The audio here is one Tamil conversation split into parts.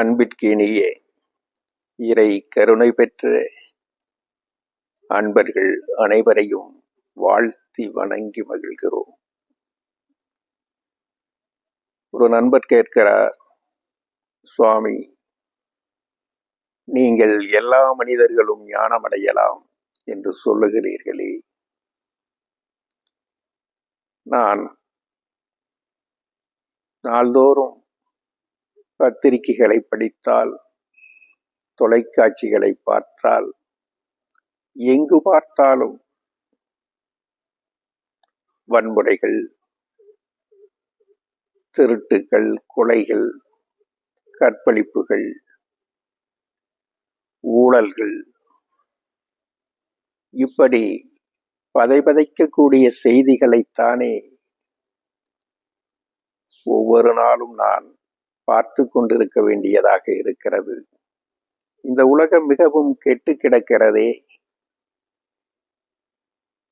அன்பிற்கினிய இறை கருணை பெற்ற அன்பர்கள் அனைவரையும் வாழ்த்தி வணங்கி மகிழ்கிறோம். ஒரு நண்பர் கேட்கிறார், சுவாமி, நீங்கள் எல்லா மனிதர்களும் ஞானமடையலாம் என்று சொல்லுகிறீர்களே, நான் நாள்தோறும் பத்திரிகைகளை படித்தால், தொலைக்காட்சிகளை பார்த்தால், எங்கு பார்த்தாலும் வன்முறைகள், திருட்டுகள், கொலைகள், கற்பழிப்புகள், ஊழல்கள், இப்படி பதைபதைக்கக்கூடிய செய்திகளைத்தானே ஒவ்வொரு நாளும் நான் பார்த்து கொண்டிருக்க வேண்டியதாக இருக்கிறது. இந்த உலகம் மிகவும் கெட்டு கிடக்கிறதே,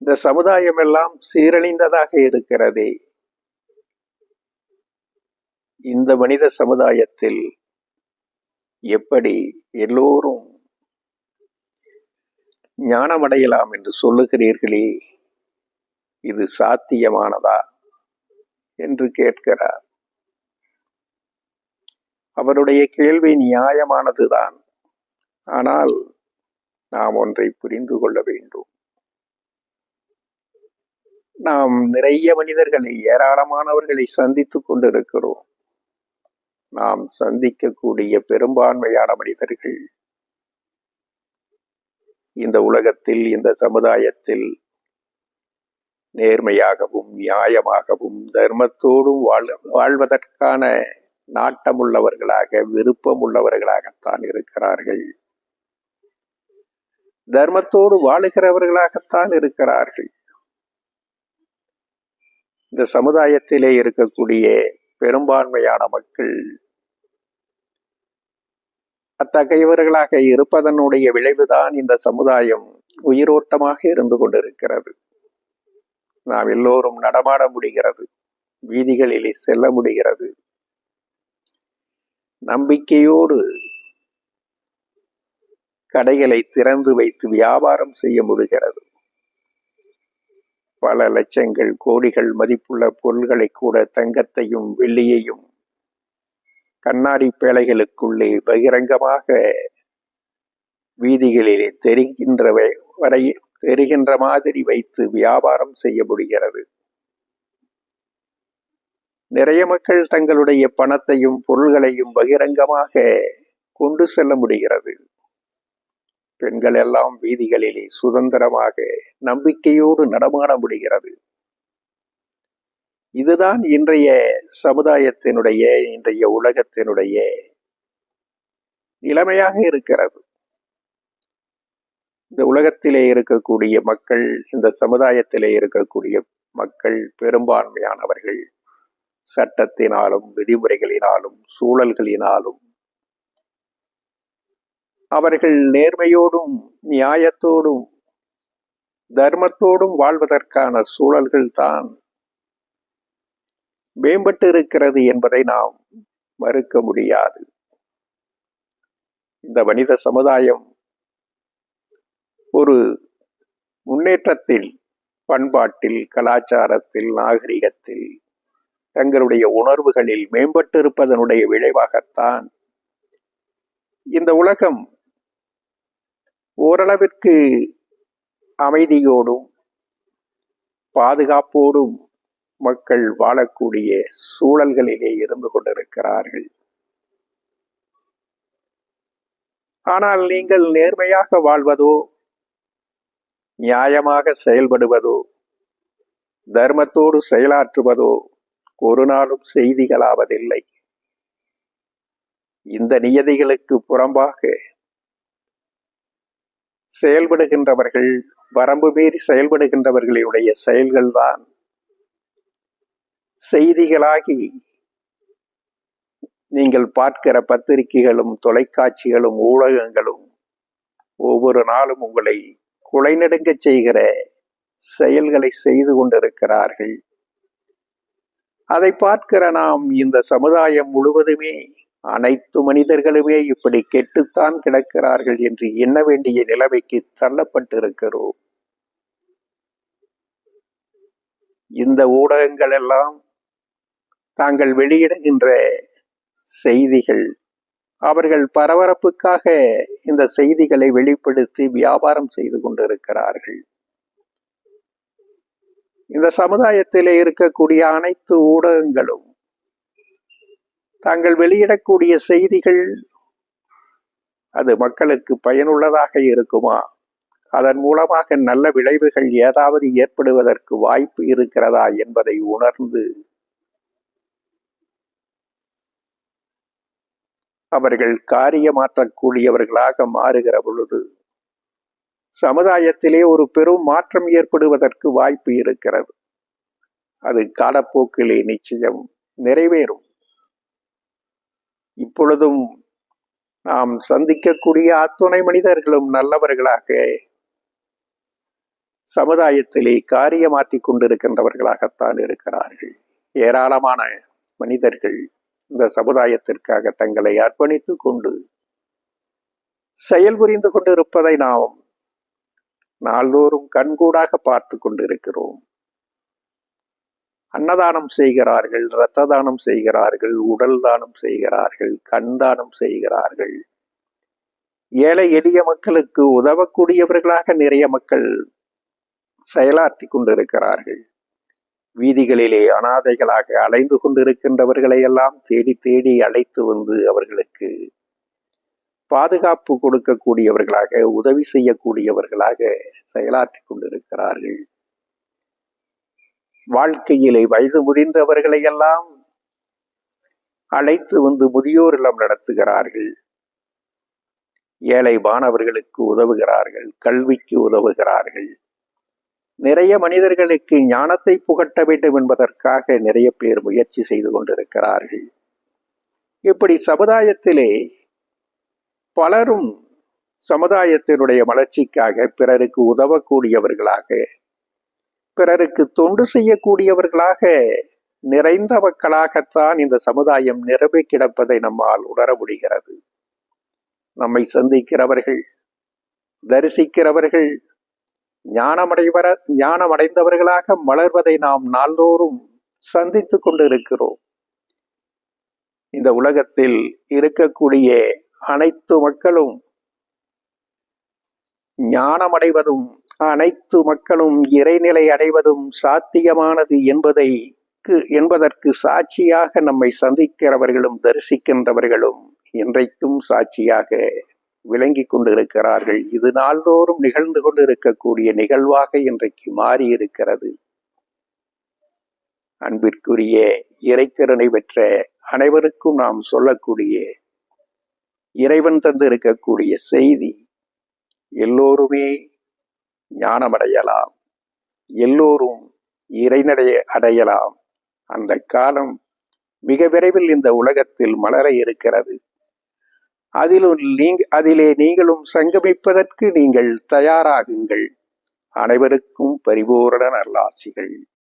இந்த சமுதாயம் எல்லாம் சீரழிந்ததாக இருக்கிறதே. இந்த மனித சமுதாயத்தில் எப்படி எல்லோரும் ஞானமடையலாம் என்று சொல்லுகிறீர்களே, இது சாத்தியமானதா என்று கேட்கிறார். அவருடைய கேள்வி நியாயமானதுதான். ஆனால் நாம் ஒன்றை புரிந்து கொள்ள வேண்டும். நாம் நிறைய மனிதர்களை, ஏராளமானவர்களை சந்தித்துக் கொண்டிருக்கிறோம். நாம் சந்திக்கக்கூடிய பெரும்பான்மையான மனிதர்கள் இந்த உலகத்தில், இந்த சமுதாயத்தில் நேர்மையாகவும் நியாயமாகவும் தர்மத்தோடும் வாழ்வதற்கான நாட்டமுள்ளவர்களாக, விருப்பமுள்ளவர்களாகத்தான் இருக்கிறார்கள். தர்மத்தோடு வாழுகிறவர்களாகத்தான் இருக்கிறார்கள். இந்த சமுதாயத்திலே இருக்கக்கூடிய பெரும்பான்மையான மக்கள் அத்தகையவர்களாக இருப்பதனுடைய விளைவுதான் இந்த சமுதாயம் உயிரோட்டமாக இருந்து கொண்டிருக்கிறது. நாம் எல்லோரும் நடமாட முடிகிறது, வீதிகளிலே செல்ல முடிகிறது, நம்பிக்கையோடு கடைகளை திறந்து வைத்து வியாபாரம் செய்ய முடிகிறது. பல லட்சங்கள், கோடிகள் மதிப்புள்ள பொருள்களை கூட, தங்கத்தையும் வெள்ளியையும் கண்ணாடி பேழைகளுக்குள்ளே பகிரங்கமாக வீதிகளிலே தெரிகின்ற மாதிரி வைத்து வியாபாரம் செய்ய முடிகிறது. நிறைய மக்கள் தங்களுடைய பணத்தையும் பொருள்களையும் பகிரங்கமாக கொண்டு செல்ல முடிகிறது. பெண்கள் எல்லாம் வீதிகளிலே சுதந்திரமாக நம்பிக்கையோடு நடமாட முடிகிறது. இதுதான் இன்றைய சமுதாயத்தினுடைய, இன்றைய உலகத்தினுடைய நிலைமையாக இருக்கிறது. இந்த உலகத்திலே இருக்கக்கூடிய மக்கள், இந்த சமுதாயத்திலே இருக்கக்கூடிய மக்கள் பெரும்பான்மையானவர்கள் சட்டத்தினாலும், விதிமுறைகளினாலும், சூழல்களினாலும் அவர்கள் நேர்மையோடும் நியாயத்தோடும் தர்மத்தோடும் வாழ்வதற்கான சூழல்கள் தான் மேம்பட்டு இருக்கிறது என்பதை நாம் மறுக்க முடியாது. இந்த மனித சமுதாயம் ஒரு முன்னேற்றத்தில், பண்பாட்டில், கலாச்சாரத்தில், நாகரிகத்தில், தங்களுடைய உணர்வுகளில் மேம்பட்டு இருப்பதனுடைய விளைவாகத்தான் இந்த உலகம் ஓரளவிற்கு அமைதியோடும் பாதுகாப்போடும் மக்கள் வாழக்கூடிய சூழல்களிலே இருந்து கொண்டிருக்கிறார்கள். ஆனால் நீங்கள் நேர்மையாக வாழ்வதோ, நியாயமாக செயல்படுவதோ, தர்மத்தோடு செயலாற்றுவதோ ஒரு நாளும் செய்திகளாவதில்லை. இந்த நியதிகளுக்கு புறம்பாக செயல்படுகின்றவர்கள், வரம்பு மீறி செயல்படுகின்றவர்களுடைய செயல்கள்தான் செய்திகளாகி நீங்கள் பார்க்கிற பத்திரிகைகளும், தொலைக்காட்சிகளும், ஊடகங்களும் ஒவ்வொரு நாளும் உங்களை குலைநடுங்க செய்கிற செயல்களை செய்து கொண்டிருக்கிறார்கள். அதை பார்க்கிற நாம் இந்த சமுதாயம் முழுவதுமே அனைத்து மனிதர்களுமே இப்படி கெட்டுத்தான் கிடக்கிறார்கள் என்று எண்ண வேண்டிய நிலைமைக்கு தள்ளப்பட்டிருக்கிறோம். இந்த ஊடகங்கள் எல்லாம் தாங்கள் வெளியிடுகின்ற செய்திகள், அவர்கள் பரபரப்புக்காக இந்த செய்திகளை வெளிப்படுத்தி வியாபாரம் செய்து கொண்டிருக்கிறார்கள். இந்த சமுதாயத்திலே இருக்கக்கூடிய அனைத்து ஊடகங்களும் தாங்கள் வெளியிடக்கூடிய செய்திகள் அது மக்களுக்கு பயனுள்ளதாக இருக்குமா, அதன் மூலமாக நல்ல விளைவுகள் ஏதாவது ஏற்படுவதற்கு வாய்ப்பு இருக்கிறதா என்பதை உணர்ந்து அவர்கள் காரியமாற்றக்கூடியவர்களாக மாறுகிற பொழுது சமுதாயத்திலே ஒரு பெரும் மாற்றம் ஏற்படுவதற்கு வாய்ப்பு இருக்கிறது. அது காலப்போக்கிலே நிச்சயம் நிறைவேறும். இப்பொழுதும் நாம் சந்திக்கக்கூடிய அத்துணை மனிதர்களும் நல்லவர்களாக சமுதாயத்திலே காரியமாற்றிக் கொண்டிருக்கின்றவர்களாகத்தான் இருக்கிறார்கள். ஏராளமான மனிதர்கள் இந்த சமுதாயத்திற்காக தங்களை அர்ப்பணித்துக் கொண்டு செயல்புரிந்து கொண்டிருப்பதை நாம் நாள்தோறும் கண்கூடாக பார்த்து கொண்டிருக்கிறோம். அன்னதானம் செய்கிறார்கள், இரத்த தானம் செய்கிறார்கள், உடல் தானம் செய்கிறார்கள், கண் தானம் செய்கிறார்கள். ஏழை எளிய மக்களுக்கு உதவக்கூடியவர்களாக நிறைய மக்கள் செயலாற்றி கொண்டிருக்கிறார்கள். வீதிகளிலே அனாதைகளாக அலைந்து கொண்டிருக்கின்றவர்களை எல்லாம் தேடி தேடி அழைத்து வந்து அவர்களுக்கு பாதுகாப்பு கொடுக்கக்கூடியவர்களாக, உதவி செய்யக்கூடியவர்களாக செயலாற்றி கொண்டிருக்கிறார்கள். வாழ்க்கையிலே வயது முதிர்ந்தவர்களை எல்லாம் அழைத்து வந்து முதியோர் இல்லம் நடத்துகிறார்கள். ஏழை மாணவர்களுக்கு உதவுகிறார்கள், கல்விக்கு உதவுகிறார்கள். நிறைய மனிதர்களுக்கு ஞானத்தை புகட்ட வேண்டும் என்பதற்காக நிறைய பேர் முயற்சி செய்து கொண்டிருக்கிறார்கள். இப்படி சமுதாயத்திலே பலரும் சமுதாயத்தினுடைய வளர்ச்சிக்காக பிறருக்கு உதவக்கூடியவர்களாக, பிறருக்கு தொண்டு செய்யக்கூடியவர்களாக நிறைந்த மக்களாகத்தான் இந்த சமுதாயம் நிரம்பி கிடப்பதை நம்மால் உணர முடிகிறது. நம்மை சந்திக்கிறவர்கள், தரிசிக்கிறவர்கள் ஞானமடைந்தவர்களாக மலர்வதை நாம் நாள்தோறும் சந்தித்துக் கொண்டிருக்கிறோம். இந்த உலகத்தில் இருக்கக்கூடிய அனைத்து மக்களும் ஞானமடைவதும் அனைத்து மக்களும் இறைநிலை அடைவதும் சாத்தியமானது என்பதற்கு சாட்சியாக நம்மை சந்திக்கிறவர்களும் தரிசிக்கின்றவர்களும் இன்றைக்கும் சாட்சியாக விளங்கி கொண்டிருக்கிறார்கள். இது நாள்தோறும் நிகழ்ந்து கொண்டிருக்கக்கூடிய நிகழ்வாக இன்றைக்கு மாறி இருக்கிறது. அன்பிற்குரிய இறைக்கருணை பெற்ற அனைவருக்கும் நாம் சொல்லக்கூடிய இறைவன் தந்து இருக்கக்கூடிய செய்தி, எல்லோருமே ஞானமடையலாம், எல்லோரும் இறைநடைய அடையலாம். அந்த காலம் மிக விரைவில் இந்த உலகத்தில் மலர இருக்கிறது. அதிலே நீங்களும் சங்கமிப்பதற்கு நீங்கள் தயாராகுங்கள். அனைவருக்கும் பரிபூரண நல்லாசிகள்.